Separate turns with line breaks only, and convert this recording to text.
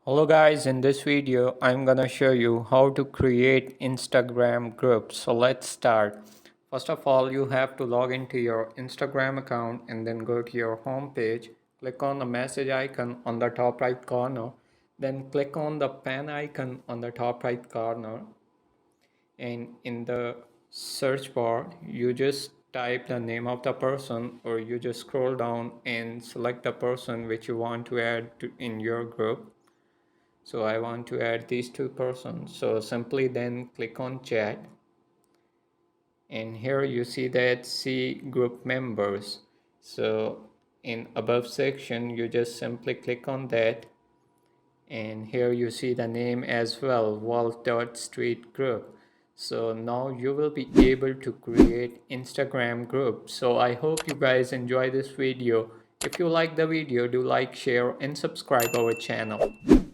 Hello guys, in this video I'm gonna show you how to create Instagram groups. So let's start. First of all, you have to log into your Instagram account and then go to your home page. Click on the message icon on the top right corner. Then click on the pen icon on the top right corner. And in the search bar, you just type the name of the person, or you just scroll down and select the person which you want to add in your group. So I want to add these two persons. So simply then click on chat. And here you see that see group members. So in above section, you just simply click on that. And here you see the name as well, Street Group. So now you will be able to create Instagram group. So I hope you guys enjoy this video. If you like the video, do like, share and subscribe our channel.